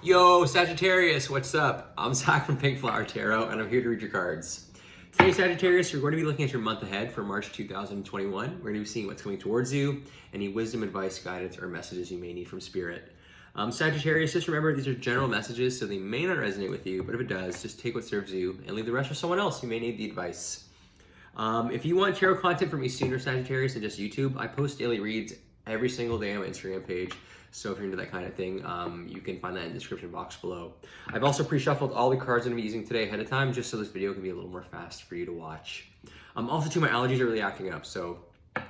Yo, Sagittarius, what's up? I'm Zach from Pink Flower Tarot, and I'm here to read your cards. Today, Sagittarius, you're going to be looking at your month ahead for March 2021. We're going to be seeing what's coming towards you, any wisdom, advice, guidance, or messages you may need from Spirit. Sagittarius, just remember these are general messages, so they may not resonate with you, but if it does, just take what serves you and leave the rest for someone else who may need the advice. If you want tarot content from me sooner, Sagittarius, than just YouTube, I post daily reads every single day on my Instagram page. So if you're into that kind of thing, you can find that in the description box below. I've also pre-shuffled all the cards I'm going to be using today ahead of time, just so this video can be a little more fast for you to watch. Also too, my allergies are really acting up, so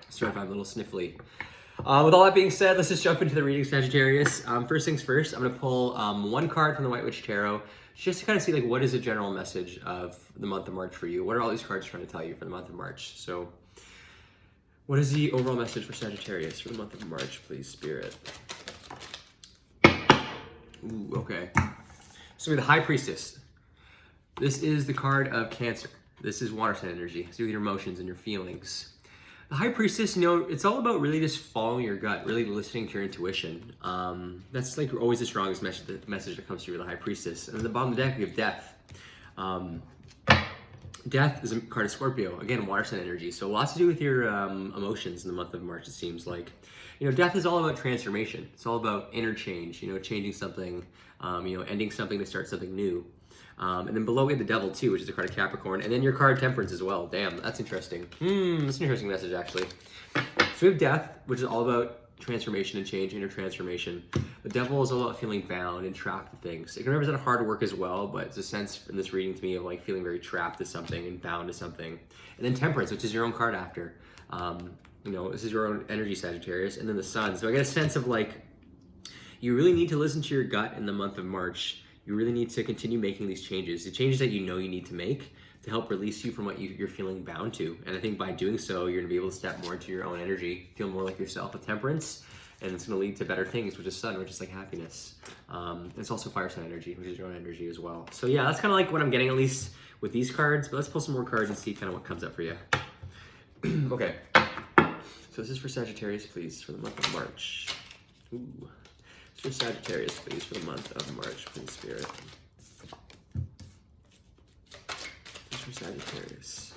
sorry if I'm a little sniffly. With all that being said, let's just jump into the reading, Sagittarius. First things first, I'm going to pull one card from the White Witch Tarot, just to kind of see like what is the general message of the month of March for you. What are all these cards trying to tell you for the month of March? So what is the overall message for Sagittarius for the month of March, please, Spirit? Ooh, okay. So we have the High Priestess. This is the card of Cancer. This is water sign energy. So with your emotions and your feelings. The High Priestess, it's all about really just following your gut, really listening to your intuition. That's like always the strongest message that comes through with the High Priestess. And at the bottom of the deck, we have Death. Death is a card of Scorpio. Again, water sign energy. So lots to do with your emotions in the month of March, it seems like. Death is all about transformation. It's all about interchange, changing something, ending something to start something new. And then below we have the Devil too, which is a card of Capricorn. And then your card Temperance as well. Damn, that's interesting. That's an interesting message actually. So we have Death, which is all about transformation and change, inner transformation. The Devil is all about feeling bound and trapped to things. It can represent hard work as well, but it's a sense in this reading to me of like feeling very trapped to something and bound to something. And then Temperance, which is your own card after. This is your own energy, Sagittarius. And then the Sun. So I get a sense of like, you really need to listen to your gut in the month of March. You really need to continue making these changes, the changes that you need to make to help release you from what you're feeling bound to. And I think by doing so, you're gonna be able to step more into your own energy, feel more like yourself with Temperance, and it's gonna lead to better things, which is Sun, which is like happiness. It's also Fire sign energy, which is your own energy as well. So yeah, that's kind of like what I'm getting at least with these cards, but let's pull some more cards and see kind of what comes up for you. Okay, so this is for Sagittarius, please, for the month of March. Ooh. For Sagittarius, please, for the month of March, please, Spirit. Just for Sagittarius.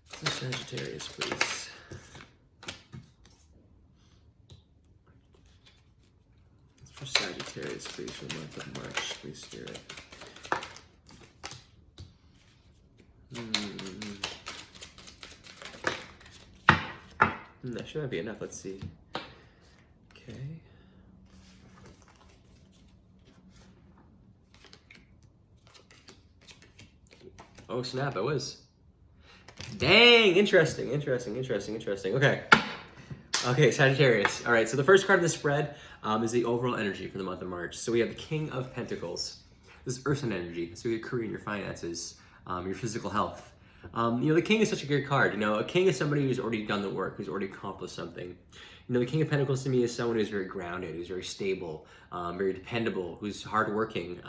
For Sagittarius, please. For Sagittarius, please, for the month of March, please, Spirit. That should not be enough. Let's see. Okay. Oh snap! I was. Dang! Interesting. Okay. Okay, Sagittarius. All right. So the first card of the spread is the overall energy for the month of March. So we have the King of Pentacles. This is Earth and energy. So your career and your finances, your physical health. The King is such a great card. A King is somebody who's already done the work, who's already accomplished something. The King of Pentacles to me is someone who's very grounded, who's very stable, very dependable, who's hardworking.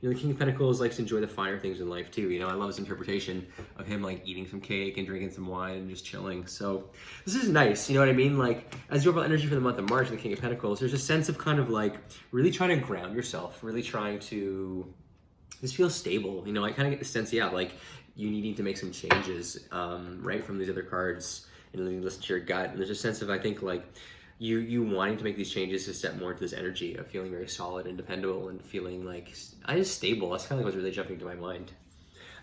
The King of Pentacles likes to enjoy the finer things in life too. I love his interpretation of him like eating some cake and drinking some wine and just chilling. So this is nice, you know what I mean? Like as your overall energy for the month of March, the King of Pentacles, there's a sense of kind of like really trying to ground yourself, really trying to just feel stable. I kind of get the sense, yeah, like you needing to make some changes, right, from these other cards, and then you listen to your gut. And there's a sense of, I think, like, you wanting to make these changes to step more into this energy of feeling very solid and dependable and feeling like, just stable. That's kind of like what's really jumping to my mind.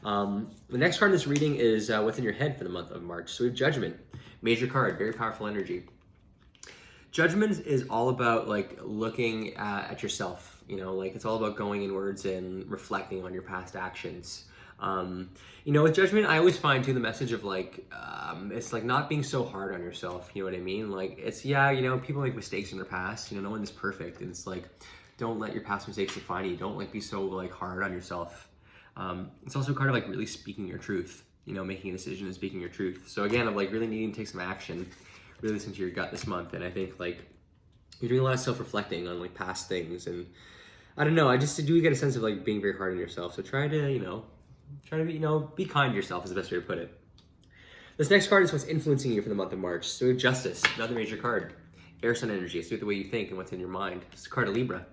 The next card in this reading is what's in your head for the month of March. So we have Judgment, major card, very powerful energy. Judgment is all about, like, looking at yourself, like it's all about going inwards and reflecting on your past actions. With Judgment, I always find too the message of like, it's like not being so hard on yourself. You know what I mean? Like it's, people make mistakes in their past, no one is perfect. And it's like, don't let your past mistakes define you. Don't like be so like hard on yourself. It's also kind of like really speaking your truth, making a decision and speaking your truth. So again, I'm like really needing to take some action, really listen to your gut this month. And I think like you're doing a lot of self-reflecting on like past things. And I don't know, I just do get a sense of like being very hard on yourself. So try to, be kind to yourself is the best way to put it. This next card is what's influencing you for the month of March. So we have Justice, another major card. Air Sun energy, it's the way you think and what's in your mind. It's a card of Libra.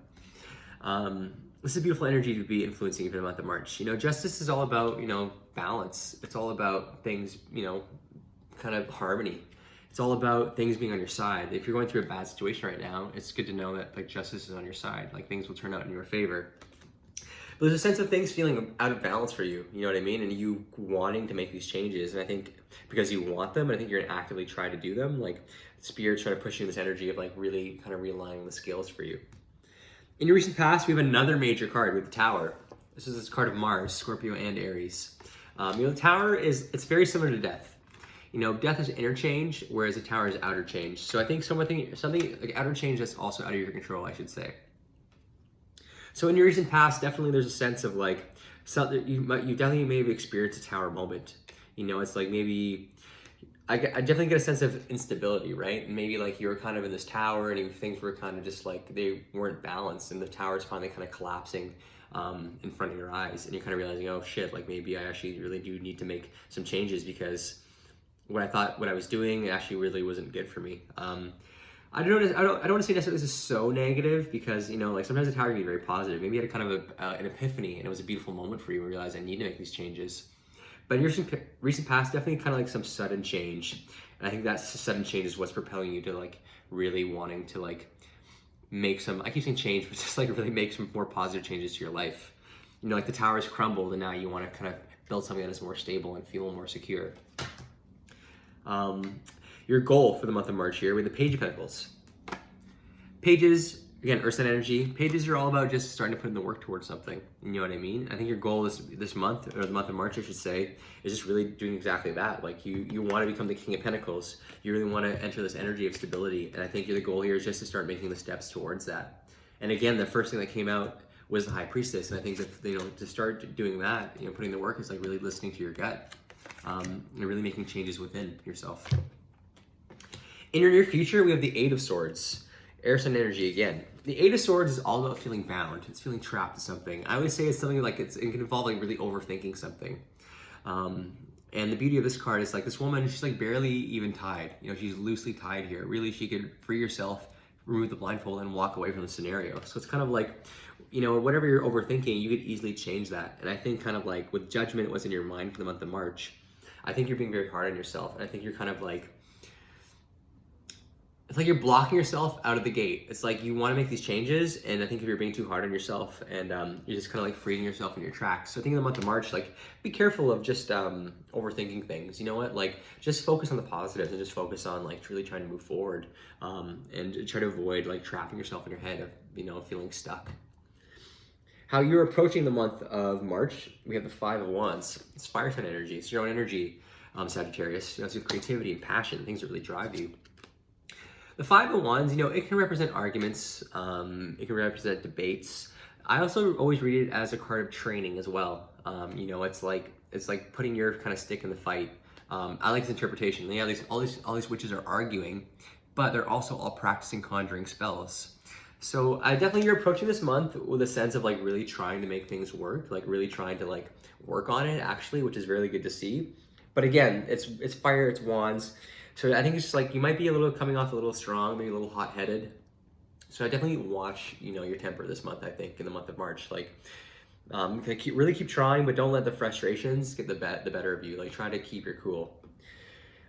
This is a beautiful energy to be influencing you for the month of March. You know, Justice is all about, you know, balance. It's all about things, you know, kind of harmony. It's all about things being on your side. If you're going through a bad situation right now, it's good to know that like justice is on your side. Like things will turn out in your favor. But there's a sense of things feeling out of balance for you, you know what I mean? And you wanting to make these changes. And I think because you want them, and I think you're gonna actively try to do them, like Spirit's trying to push you in this energy of like really kind of realigning the scales for you. In your recent past, we have another major card with the Tower. This is this card of Mars, Scorpio, and Aries. You know, the Tower it's very similar to Death. You know, Death is inner change, whereas the Tower is outer change. So I think something like outer change that's also out of your control, I should say. So in your recent past, definitely there's a sense of like, something you definitely maybe experienced a Tower moment. You know, it's like maybe, I definitely get a sense of instability, right? And maybe like you were kind of in this tower and things were kind of just like, they weren't balanced and the tower's finally kind of collapsing in front of your eyes. And you're kind of realizing, oh shit, like maybe I actually really do need to make some changes because what I thought what I was doing actually really wasn't good for me. I don't want to say necessarily this is so negative because, you know, like sometimes the tower can be very positive. Maybe you had a kind of an epiphany and it was a beautiful moment for you and realized I need to make these changes. But in your recent past, definitely kind of like some sudden change. And I think that sudden change is what's propelling you to like really wanting to like make some, I keep saying change, but just like really make some more positive changes to your life. You know, like the tower's crumbled and now you want to kind of build something that is more stable and feel more secure. Your goal for the month of March here with the Page of Pentacles. Pages, again, Earth Sign energy. Pages are all about just starting to put in the work towards something. You know what I mean? I think your goal this month, or the month of March, I should say, is just really doing exactly that. Like you want to become the King of Pentacles. You really want to enter this energy of stability. And I think the goal here is just to start making the steps towards that. And again, the first thing that came out was the High Priestess. And I think that, you know, to start doing that, you know, putting the work is like really listening to your gut. And really making changes within yourself. In your near future, we have the Eight of Swords, Air Sun energy again. The Eight of Swords is all about feeling bound. It's feeling trapped to something. I always say it's something like it can involve like really overthinking something. And the beauty of this card is like this woman, she's like barely even tied. You know, she's loosely tied here. Really, she could free herself, remove the blindfold, and walk away from the scenario. So it's kind of like, you know, whatever you're overthinking, you could easily change that. And I think kind of like with judgment, what's in your mind for the month of March, I think you're being very hard on yourself. And I think you're kind of like, it's like you're blocking yourself out of the gate. It's like you want to make these changes, and I think if you're being too hard on yourself and you're just kind of like freeing yourself in your tracks. So I think in the month of March, like be careful of just overthinking things. You know what? Like just focus on the positives and just focus on like really trying to move forward and try to avoid like trapping yourself in your head of, you know, feeling stuck. How you're approaching the month of March, we have the Five of Wands. It's fire sign energy. It's your own energy, Sagittarius. You know, it's your creativity and passion, things that really drive you. The Five of Wands, you know, it can represent arguments. It can represent debates. I also always read it as a card of training as well. You know, it's like putting your kind of stick in the fight. I like this interpretation. Yeah, all these witches are arguing, but they're also all practicing conjuring spells. So you're approaching this month with a sense of like really trying to make things work, like really trying to like work on it actually, which is really good to see. But again, it's fire, it's wands. So I think it's just like you might be coming off a little strong, maybe a little hot-headed. So I definitely watch, you know, your temper this month. I think in the month of March, like really keep trying, but don't let the frustrations get the better of you. Like try to keep your cool.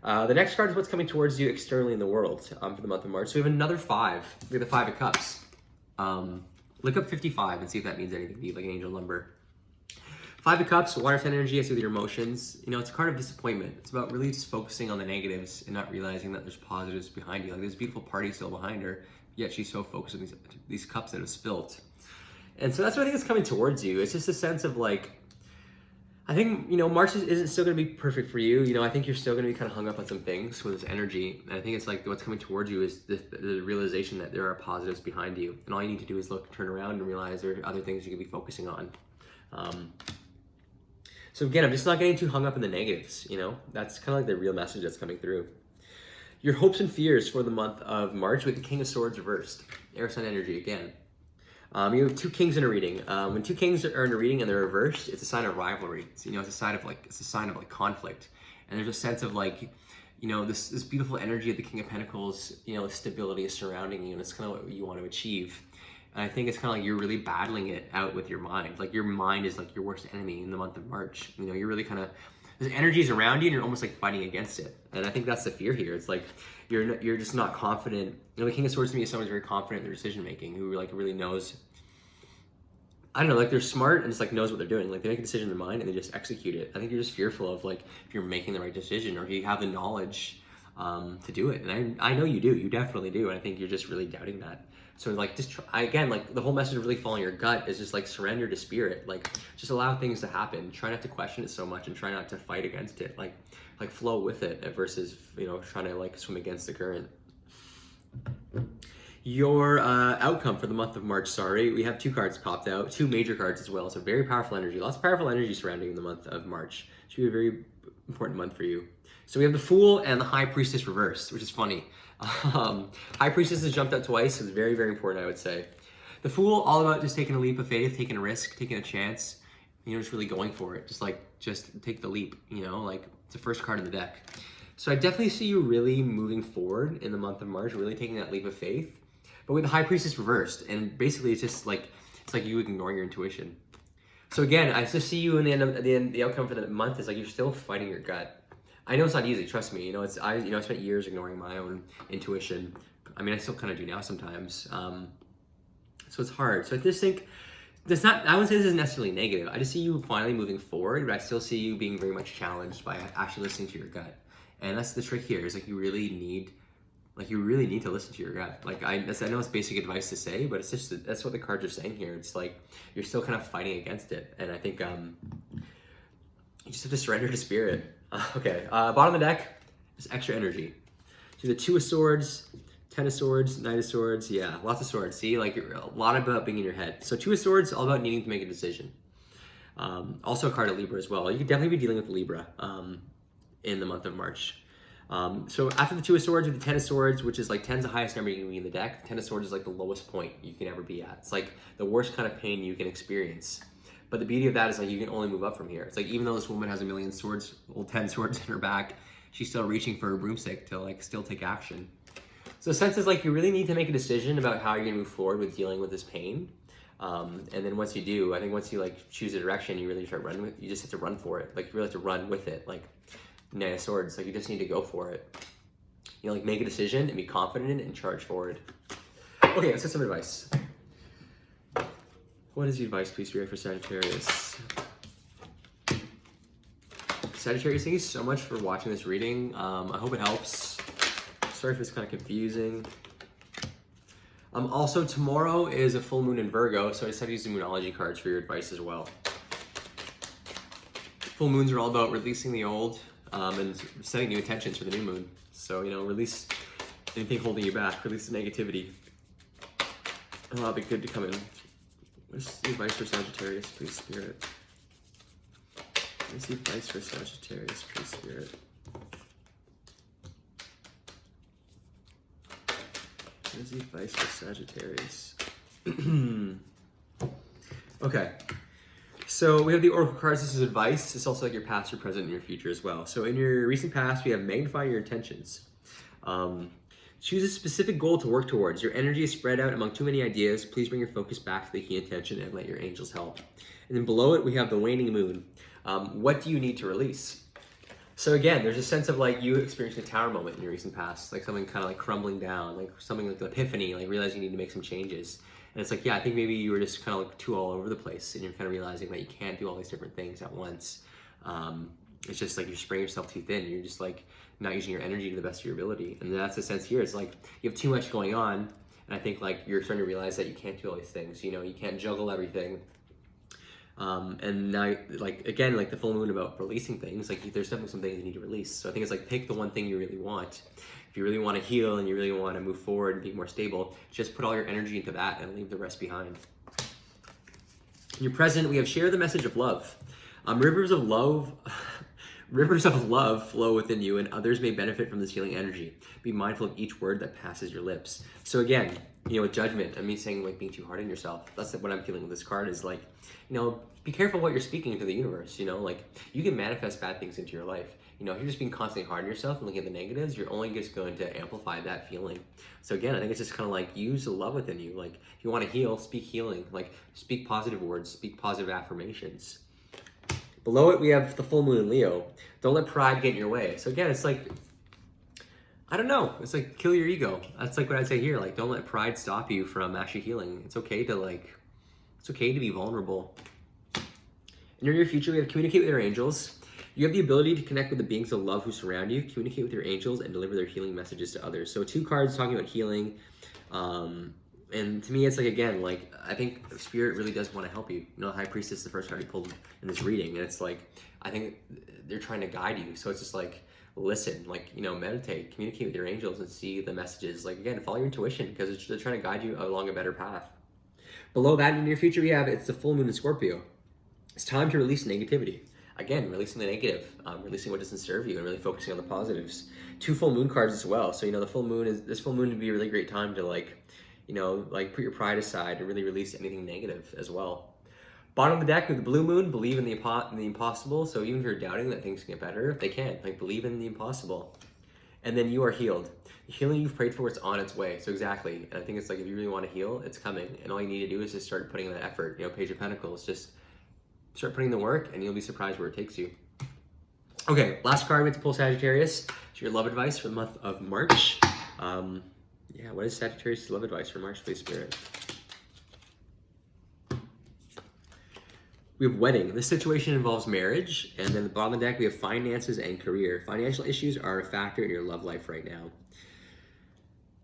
The next card is what's coming towards you externally in the world for the month of March. So we have another five. We have the Five of Cups. Look up 55 and see if that means anything to you, like an angel number. Five of Cups, water sign energy, has to do with your emotions. You know, it's a card of disappointment. It's about really just focusing on the negatives and not realizing that there's positives behind you. Like there's a beautiful party still behind her, yet she's so focused on these cups that have spilt. And so that's what I think is coming towards you. It's just a sense of like, I think, you know, March isn't still going to be perfect for you. You know, I think you're still going to be kind of hung up on some things with this energy. And I think it's like what's coming towards you is the realization that there are positives behind you. And all you need to do is turn around and realize there are other things you can be focusing on. So again, I'm just not getting too hung up in the negatives, you know? That's kind of like the real message that's coming through. Your hopes and fears for the month of March with the King of Swords reversed. Air sign energy again. You have two kings in a reading. When two kings are in a reading and they're reversed, it's a sign of rivalry. So, you know, it's a sign of like conflict. And there's a sense of like, you know, this beautiful energy of the King of Pentacles, you know, stability is surrounding you, and it's kind of what you want to achieve. And I think it's kind of like you're really battling it out with your mind. Like your mind is like your worst enemy in the month of March. You know, you're really kind of, there's energies around you and you're almost like fighting against it. And I think that's the fear here. It's like you're just not confident. You know, the King of Swords to me is someone who's very confident in their decision making, who like really knows, I don't know, like they're smart and just like knows what they're doing. Like they make a decision in their mind and they just execute it. I think you're just fearful of like if you're making the right decision or if you have the knowledge to do it. And I know you do. You definitely do. And I think you're just really doubting that. So like just again, like the whole message of really following your gut is just like surrender to spirit. Like just allow things to happen. Try not to question it so much and try not to fight against it. Like flow with it versus, you know, trying to like swim against the current. Your outcome for the month of March, we have 2 cards popped out, 2 major cards as well. So very powerful energy, lots of powerful energy surrounding the month of March. Should be a very important month for you. So we have the Fool and the High Priestess reversed, which is funny. High Priestess has jumped out twice, so it's very, very important, I would say. The Fool, all about just taking a leap of faith, taking a risk, taking a chance, you know, just really going for it. Just take the leap, you know, like it's the first card in the deck. So I definitely see you really moving forward in the month of March, really taking that leap of faith. But with the High Priestess reversed, and basically it's just like, it's like you ignoring your intuition. So again, I just see you in the outcome for the month is like you're still fighting your gut. I know it's not easy, trust me. You know, I spent years ignoring my own intuition. I mean, I still kind of do now sometimes. So it's hard. So I just think I wouldn't say this is necessarily negative. I just see you finally moving forward, but I still see you being very much challenged by actually listening to your gut. And that's the trick here, is like you really need to listen to your gut. Like I know it's basic advice to say, but it's just, that's what the cards are saying here. It's like, you're still kind of fighting against it. And I think you just have to surrender to spirit. Okay, bottom of the deck is extra energy. So the 2 of Swords, 10 of Swords, 9 of Swords, yeah, lots of swords. See, like a lot about being in your head. So 2 of Swords, all about needing to make a decision. Also a card of Libra as well. You could definitely be dealing with Libra in the month of March. So after the 2 of Swords with the 10 of Swords, which is like 10's the highest number you can be in the deck, 10 of Swords is like the lowest point you can ever be at. It's like the worst kind of pain you can experience. But the beauty of that is like you can only move up from here. It's like even though this woman has a million swords, 10 swords in her back, she's still reaching for her broomstick to like still take action. So the sense is like you really need to make a decision about how you're gonna move forward with dealing with this pain. And then once you do, I think once you like choose a direction, you really start running with. You just have to run for it. Like you really have to run with it. Like 9 of Swords, like you just need to go for it. You know, like make a decision and be confident in it and charge forward. Okay, let's get some advice. What is the advice, please, Spirit, for Sagittarius? Sagittarius, thank you so much for watching this reading. I hope it helps. Sorry if it's kind of confusing. Also, tomorrow is a full moon in Virgo, so I decided to use the Moonology cards for your advice as well. Full moons are all about releasing the old and setting new intentions for the new moon. So, you know, release anything holding you back, release the negativity. That'll be good to come in. What's the advice for Sagittarius, please, Spirit? What's the advice for Sagittarius, please, Spirit? What is the advice for Sagittarius? Okay. So we have the Oracle cards. This is advice. It's also like your past, your present, and your future as well. So in your recent past, we have magnify your intentions. Choose a specific goal to work towards. Your energy is spread out among too many ideas. Please bring your focus back to the key intention and let your angels help. And then below it, we have the waning moon. What do you need to release? So again, there's a sense of like you experienced a tower moment in your recent past, like something kind of like crumbling down, like something like an epiphany, like realizing you need to make some changes. And it's like, yeah, I think maybe you were just kind of like too all over the place and you're kind of realizing that you can't do all these different things at once. It's just like you're spreading yourself too thin. You're just like not using your energy to the best of your ability. And that's the sense here. It's like you have too much going on. And I think like you're starting to realize that you can't do all these things. You know, you can't juggle everything. And now, like, again, like the full moon about releasing things, like there's definitely some things you need to release. So I think it's like pick the one thing you really want. If you really want to heal and you really want to move forward and be more stable, just put all your energy into that and leave the rest behind. In your present, we have share the message of love. Rivers of love flow within you, and others may benefit from this healing energy. Be mindful of each word that passes your lips. So again, you know, with judgment, I mean saying like being too hard on yourself. That's what I'm feeling with this card is like, you know, be careful what you're speaking into the universe. You know, like you can manifest bad things into your life. You know, if you're just being constantly hard on yourself and looking at the negatives, you're only just going to amplify that feeling. So again, I think it's just kind of like use the love within you. Like if you want to heal, speak healing. Like speak positive words, speak positive affirmations. Below it, we have the full moon in Leo. Don't let pride get in your way. So again, it's like, I don't know. It's like kill your ego. That's like what I'd say here. Like don't let pride stop you from actually healing. It's okay to be vulnerable. In your near future, we have communicate with your angels. You have the ability to connect with the beings of love who surround you, communicate with your angels, and deliver their healing messages to others. So 2 cards talking about healing. And to me, it's like, again, like, I think Spirit really does want to help you. You know, High Priestess is the first card he pulled in this reading. And it's like, I think they're trying to guide you. So it's just like, listen, like, you know, meditate, communicate with your angels and see the messages. Like, again, follow your intuition because they're trying to guide you along a better path. Below that, in the near future, we have, it's the full moon in Scorpio. It's time to release negativity. Again, releasing the negative, releasing what doesn't serve you and really focusing on the positives. 2 full moon cards as well. So, you know, this full moon would be a really great time to like, you know, like put your pride aside and really release anything negative as well. Bottom of the deck with the blue moon, believe in the impossible. So even if you're doubting that things can get better, they can. Like believe in the impossible. And then you are healed. The healing you've prayed for is on its way. So exactly. And I think it's like if you really want to heal, it's coming. And all you need to do is just start putting in that effort. You know, Page of Pentacles, just start putting in the work and you'll be surprised where it takes you. Okay, last card we have to pull, Sagittarius. It's your love advice for the month of March. Yeah, what is Sagittarius' love advice for March, please, Spirit? We have wedding. This situation involves marriage. And then the bottom of the deck, we have finances and career. Financial issues are a factor in your love life right now.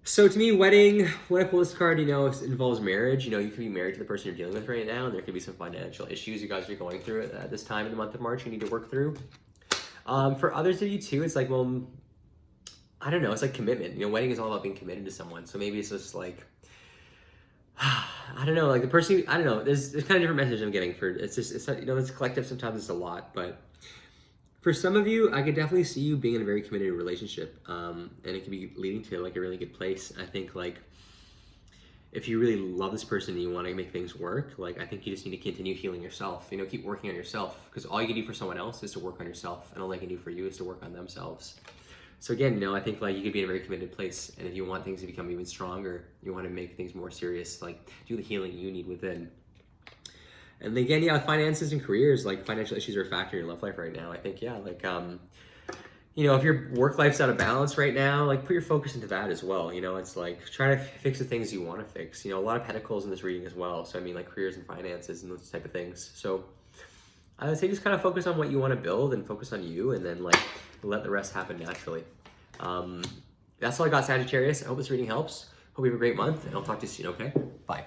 So to me, wedding, when I pull this card, you know, it involves marriage. You know, you could be married to the person you're dealing with right now, and there could be some financial issues you guys are going through at this time in the month of March you need to work through. For others of you too, it's like, well, I don't know, it's like commitment. You know, wedding is all about being committed to someone. So maybe it's just like, I don't know, like the person, I don't know, there's kind of different message I'm getting for, it's you know, it's collective, sometimes it's a lot, but for some of you, I could definitely see you being in a very committed relationship, and it could be leading to like a really good place. I think like, if you really love this person and you want to make things work, like I think you just need to continue healing yourself, you know, keep working on yourself, because all you can do for someone else is to work on yourself, and all they can do for you is to work on themselves. So again, you know, I think like you could be in a very committed place, and if you want things to become even stronger, you want to make things more serious, like do the healing you need within. And again, yeah, finances and careers, like financial issues are a factor in your love life right now. I think, yeah, like, you know, if your work life's out of balance right now, like put your focus into that as well. You know, it's like try to fix the things you want to fix. You know, a lot of pentacles in this reading as well. So I mean, like careers and finances and those type of things. So I would say just kind of focus on what you want to build and focus on you, and then like let the rest happen naturally. That's all I got, Sagittarius. I hope this reading helps. Hope you have a great month, and I'll talk to you soon, okay? Bye.